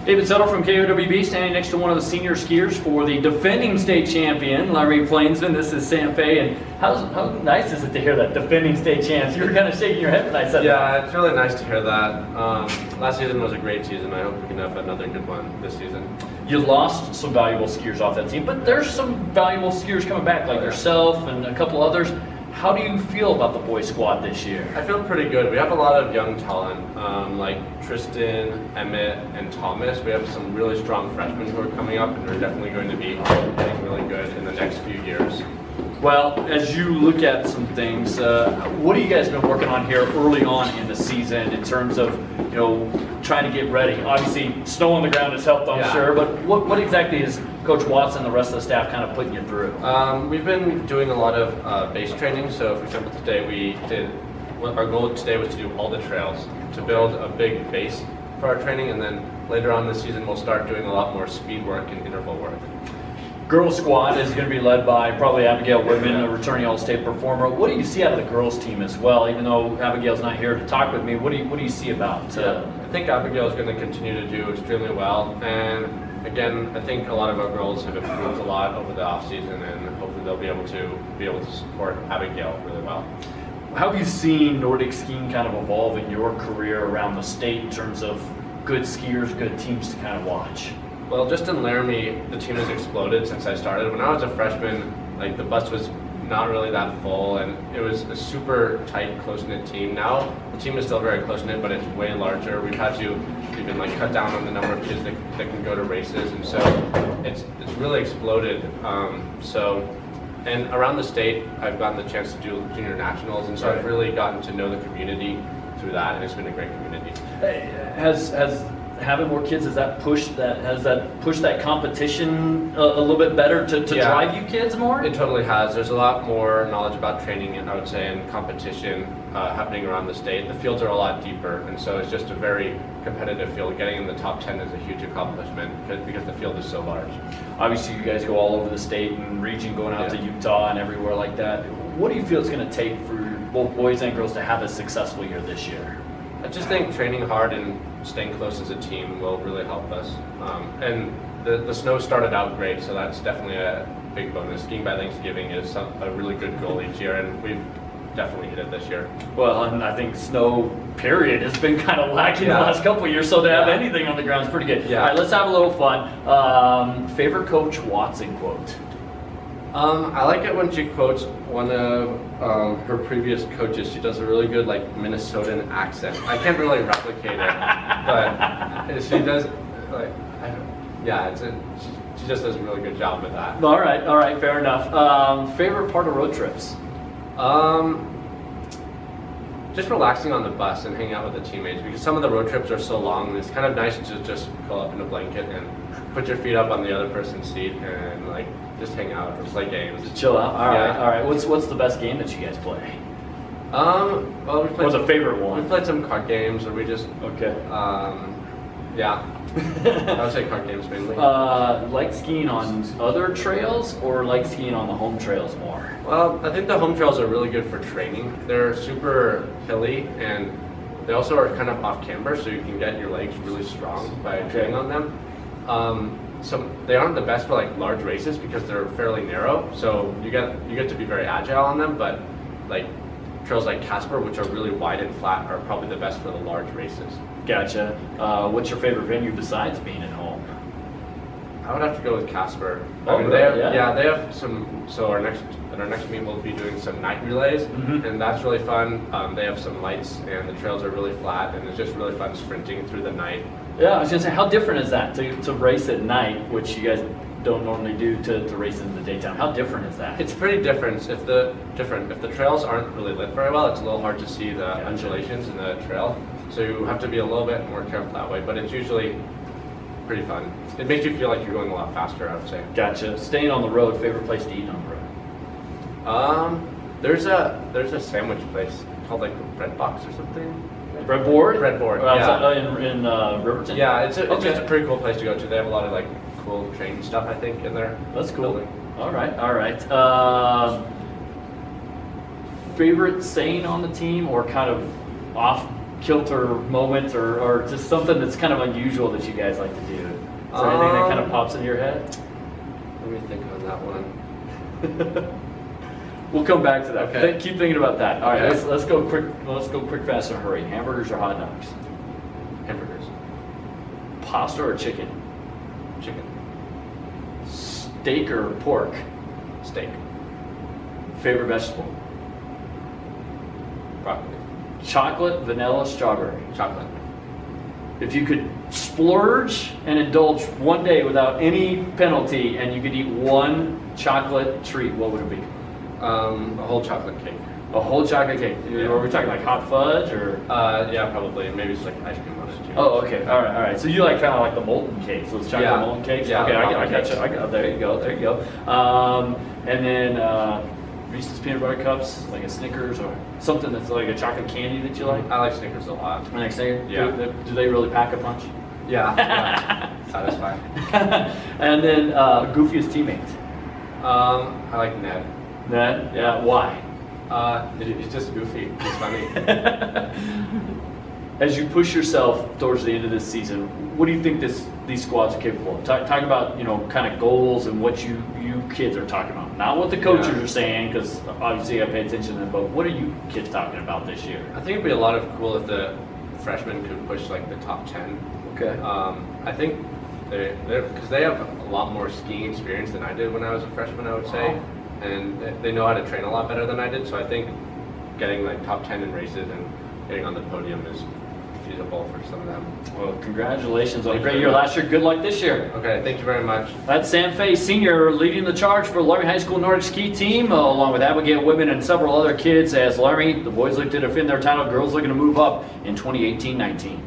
David Settle from KOWB standing next to one of the senior skiers for the defending state champion, Lady Plainsmen. This is Sam Fay, and how nice is it to hear that, defending state champs? You were kind of shaking your head when I said that. Yeah, it's really nice to hear that. Last season was a great season. I hope we can have another good one this season. You lost some valuable skiers off that team, but there's some valuable skiers coming back, like yourself and a couple others. How do you feel about the boys squad this year? I feel pretty good. We have a lot of young talent, like Tristan, Emmett, and Thomas. We have some really strong freshmen who are coming up, and they're definitely going to be getting really good in the next few years. Well, as you look at some things, what have you guys been working on here early on in the season in terms of, trying to get ready? Obviously, snow on the ground has helped, I'm sure, but what exactly is Coach Watts and the rest of the staff kind of putting you through? We've been doing a lot of base training. So, for example, today our goal today was to do all the trails, to build a big base for our training, and then later on this season we'll start doing a lot more speed work and interval work. Girls squad is going to be led by probably Abigail Whitman, a returning All-State performer. What do you see out of the girls team as well? Even though Abigail's not here to talk with me, what do you see about? I think Abigail is going to continue to do extremely well, and again, I think a lot of our girls have improved a lot over the off season, and hopefully they'll be able to support Abigail really well. How have you seen Nordic skiing kind of evolve in your career around the state in terms of good skiers, good teams to kind of watch? Well, just in Laramie, the team has exploded since I started. When I was a freshman, the bus was not really that full, and it was a super tight, close-knit team. Now, the team is still very close-knit, but it's way larger. We've had to even cut down on the number of kids that can go to races, and so it's really exploded. And around the state, I've gotten the chance to do junior nationals, and so I've really gotten to know the community through that, and it's been a great community. Has having more kids, has that pushed that competition a little bit better to drive you kids more? It totally has. There's a lot more knowledge about training, I would say, and competition happening around the state. The fields are a lot deeper, and so it's just a very competitive field. Getting in the top 10 is a huge accomplishment because the field is so large. Obviously, you guys go all over the state and region, going out to Utah and everywhere like that. What do you feel it's going to take for both boys and girls to have a successful year this year? I just think training hard and staying close as a team will really help us. And the snow started out great, so that's definitely a big bonus. Skiing by Thanksgiving is a really good goal each year, and we've definitely hit it this year. Well, and I think snow, period, has been kind of lacking the last couple of years, so to have anything on the ground is pretty good. Yeah. All right, let's have a little fun. Favorite Coach Watson quote? I like it when she quotes one of her previous coaches. She does a really good Minnesotan accent. I can't really replicate it, but she does. She just does a really good job with that. All right, fair enough. Favorite part of road trips? Just relaxing on the bus and hanging out with the teammates, because some of the road trips are so long, and it's kind of nice to just curl up in a blanket and put your feet up on the other person's seat and just hang out or play games. Just chill out. All right. What's the best game that you guys play? Well, we played. What's a favorite one? We played some card games, or we just I would say card games mainly. Like skiing on other trails or like skiing on the home trails more? Well, I think the home trails are really good for training. They're super hilly, and they also are kind of off camber, so you can get your legs really strong by training on them. So they aren't the best for large races because they're fairly narrow, so you get to be very agile on them, but trails like Casper, which are really wide and flat, are probably the best for the large races. Gotcha. What's your favorite venue besides being at home? I would have to go with Casper. They have some. So at our next meet, we'll be doing some night relays, and that's really fun. They have some lights, and the trails are really flat, and it's just really fun sprinting through the night. Yeah, I was gonna say, how different is that to race at night, which you guys don't normally do, to race in the daytime? How different is that? It's pretty different. If the trails aren't really lit very well, it's a little hard to see the undulations in the trail. So you have to be a little bit more careful that way, but it's usually pretty fun. It makes you feel like you're going a lot faster, I would say. Gotcha. Staying on the road, favorite place to eat on the road? There's a sandwich place called Bread Box or something. Breadboard? Breadboard, in Riverton? Yeah, it's just a pretty cool place to go to. They have a lot of cool train stuff, I think, in there. That's cool. Building. All right. Favorite saying on the team, or kind of off kilter moment or just something that's kind of unusual that you guys like to do? Is there anything that kind of pops into your head? Let me think on that one. We'll come back to that. Okay. Keep thinking about that. All right, Okay. let's go quick. Let's go quick, fast, and hurry. Hamburgers or hot dogs? Hamburgers. Pasta or chicken? Chicken. Steak or pork? Steak. Favorite vegetable? Broccoli. Chocolate, vanilla, strawberry. Chocolate. If you could splurge and indulge one day without any penalty and you could eat one chocolate treat, what would it be? A whole chocolate cake. A whole chocolate cake. Yeah. Are we talking like hot fudge or? Yeah, probably. Maybe it's like ice cream on it too. Oh, okay. All right. So you like kind of like the molten cakes, those chocolate Yeah. molten cakes? Yeah, Okay, I molten got cakes. you. There you go. And then Reese's peanut butter cups, like a Snickers or something that's like a chocolate candy that you like? I like Snickers a lot. Next thing, Yeah. do they really pack a punch? Yeah. Satisfying. And then goofiest teammate. I like Ned. Ned? Yeah. Why? He's just goofy. He's funny. As you push yourself towards the end of this season, what do you think these squads are capable of? Talk about kind of goals and what you kids are talking about. Not what the coaches are saying, because obviously I pay attention to them. But what are you kids talking about this year? I think it'd be a lot of cool if the freshmen could push like the top 10. Okay. I think because they have a lot more skiing experience than I did when I was a freshman, I would say, Wow. and they know how to train a lot better than I did. So I think getting like top 10 in races and getting on the podium is feasible for some of them. Well, congratulations on a Thank great you year very last year. Good luck this year. Okay, thank you very much. That's Sam Fay, senior, leading the charge for Laramie High School Nordic ski team, along with Abigail Women and several other kids as Laramie, the boys look to defend their title, girls looking to move up in 2018-19.